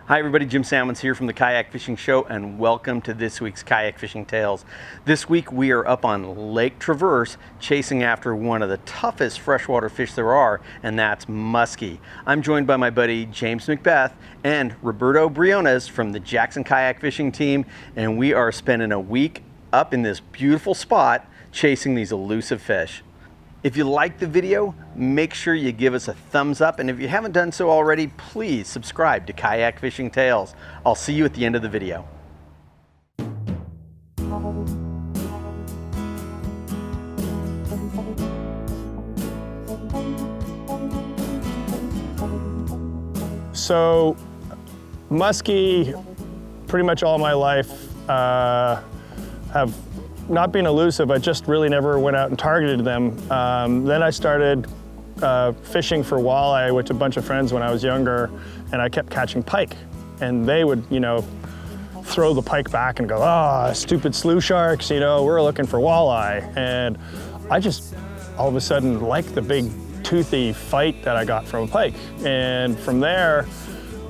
Hi everybody, Jim Sammons here from the Kayak Fishing Show, and welcome to this week's Kayak Fishing Tales. This week we are up on Lake Traverse chasing after one of the toughest freshwater fish there are, and that's muskie. I'm joined by my buddy James McBeath and Roberto Briones from the Jackson Kayak Fishing team, and we are spending a week up in this beautiful spot chasing these elusive fish. If you liked the video, make sure you give us a thumbs up, and if you haven't done so already, please subscribe to Kayak Fishing Tales. I'll see you at the end of the video. So, muskie, pretty much all my life, have not been elusive. I just really never went out and targeted them. Then I started fishing for walleye with a bunch of friends when I was younger, and I kept catching pike. And they would, throw the pike back and go, "Ah, stupid slough sharks, we're looking for walleye." And I just all of a sudden liked the big toothy fight that I got from a pike. And from there,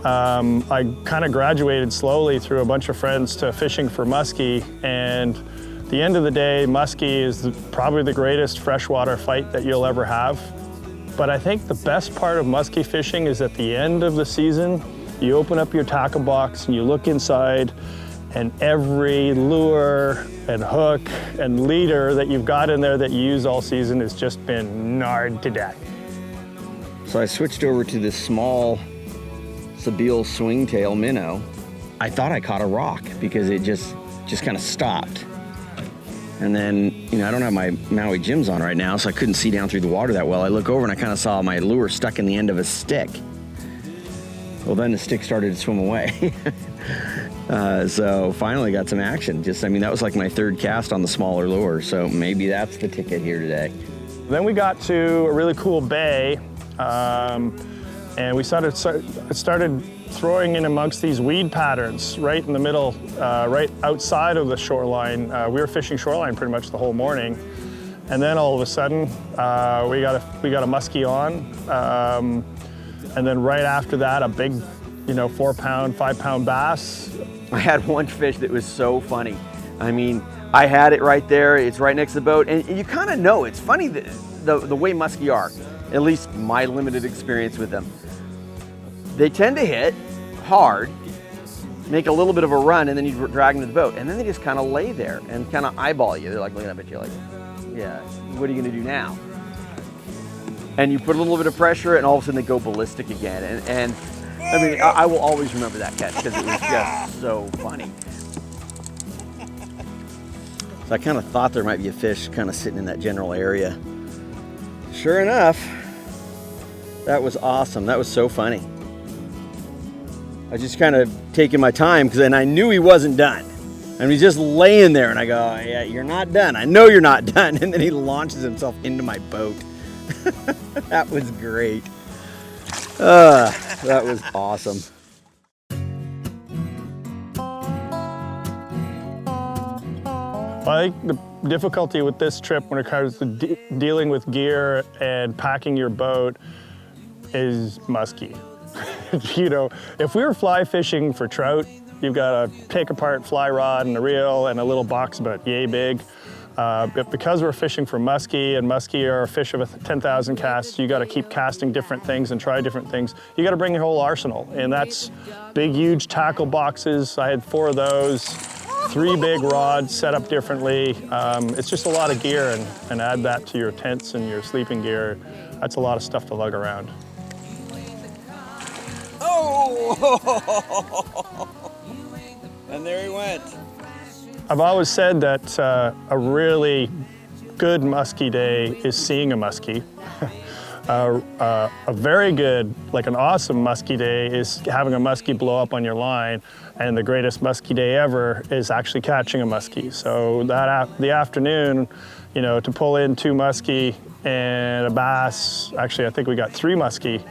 I kind of graduated slowly through a bunch of friends to fishing for muskie. And at the end of the day, muskie is probably the greatest freshwater fight that you'll ever have. But I think the best part of muskie fishing is at the end of the season, you open up your tackle box and you look inside, and every lure and hook and leader that you've got in there that you use all season has just been gnarred to death. So I switched over to this small Sabile swingtail minnow. I thought I caught a rock because it just kind of stopped. And then, I don't have my Maui Jims on right now, so I couldn't see down through the water that well. I look over and I kind of saw my lure stuck in the end of a stick. Well, then the stick started to swim away. So finally got some action. That was like my third cast on the smaller lure, so maybe that's the ticket here today. Then we got to a really cool bay, and we started throwing in amongst these weed patterns right in the middle, right outside of the shoreline. We were fishing shoreline pretty much the whole morning. And then all of a sudden, we got a muskie on. And then right after that, a big, 4-pound, 5-pound bass. I had one fish that was so funny. I had it right there. It's right next to the boat. And you kind of know, it's funny the way muskie are, at least my limited experience with them. They tend to hit hard, make a little bit of a run, and then you drag them to the boat. And then they just kind of lay there and kind of eyeball you. They're like looking up at you like, yeah, what are you going to do now? And you put a little bit of pressure, and all of a sudden they go ballistic again. And I will always remember that catch because it was just so funny. So I kind of thought there might be a fish kind of sitting in that general area. Sure enough, that was awesome. That was so funny. I was just kind of taking my time then I knew he wasn't done. And he's just laying there, and I go, "Oh, yeah, you're not done. I know you're not done." And then he launches himself into my boat. That was great. That was awesome. I think the difficulty with this trip when it comes to dealing with gear and packing your boat is muskie. If we were fly fishing for trout, you've got a take apart fly rod and a reel and a little box about yay big. But because we're fishing for muskie, and muskie are a fish of 10,000 casts, you got to keep casting different things and try different things. You got to bring your whole arsenal, and that's big, huge tackle boxes. I had 4 of those, 3 big rods set up differently. It's just a lot of gear, and add that to your tents and your sleeping gear. That's a lot of stuff to lug around. Oh! And there he went. I've always said that a really good muskie day is seeing a muskie. A very good, like an awesome muskie day is having a muskie blow up on your line, and the greatest muskie day ever is actually catching a muskie. So the afternoon, to pull in 2 muskie and a bass, actually I think we got 3 muskie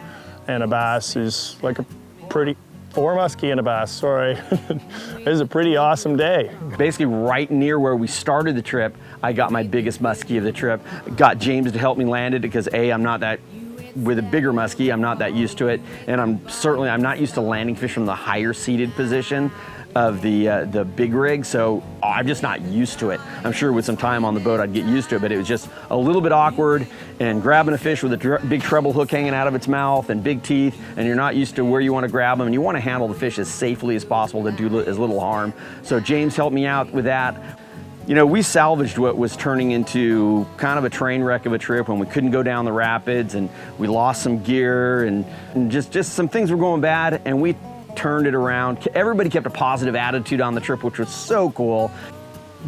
and a bass is like a pretty, 4 muskie and a bass, sorry. It was a pretty awesome day. Basically right near where we started the trip, I got my biggest muskie of the trip. Got James to help me land it because A, I'm not that with a bigger muskie, I'm not that used to it, and I'm not used to landing fish from the higher seated position of the big rig, so I'm just not used to it. I'm sure with some time on the boat I'd get used to it, but it was just a little bit awkward, and grabbing a fish with a big treble hook hanging out of its mouth and big teeth, and you're not used to where you want to grab them, and you want to handle the fish as safely as possible to do as little harm. So James helped me out with that. You know, we salvaged what was turning into kind of a train wreck of a trip when we couldn't go down the rapids, and we lost some gear, and just some things were going bad, and we turned it around. Everybody kept a positive attitude on the trip, which was so cool.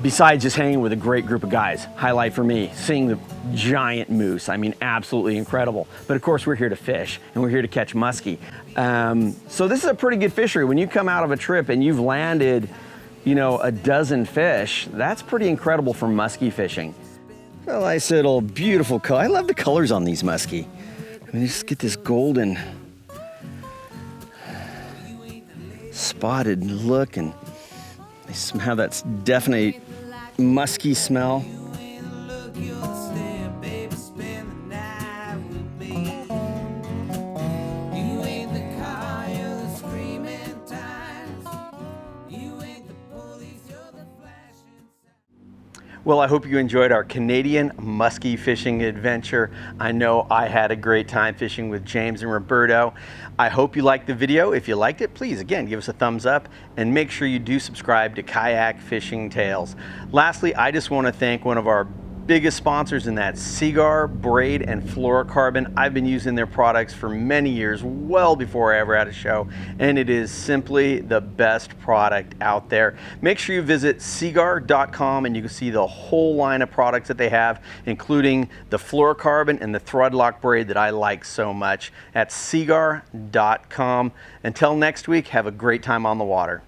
Besides just hanging with a great group of guys. Highlight for me, seeing the giant moose. I mean, absolutely incredible. But of course, we're here to fish, and we're here to catch muskie. So this is a pretty good fishery. When you come out of a trip and you've landed, you know, a dozen fish, that's pretty incredible for muskie fishing. A nice little beautiful color. I love the colors on these muskie. I mean, just get this golden spotted look, and they have that definite musky smell. Well, I hope you enjoyed our Canadian muskie fishing adventure. I know I had a great time fishing with James and Roberto. I hope you liked the video. If you liked it, please, again, give us a thumbs up and make sure you do subscribe to Kayak Fishing Tales. Lastly, I just want to thank one of our biggest sponsors, in that Cigar, Braid, and Fluorocarbon. I've been using their products for many years, well before I ever had a show, and it is simply the best product out there. Make sure you visit cigar.com and you can see the whole line of products that they have, including the Fluorocarbon and the Thread Lock Braid that I like so much at cigar.com. Until next week, have a great time on the water.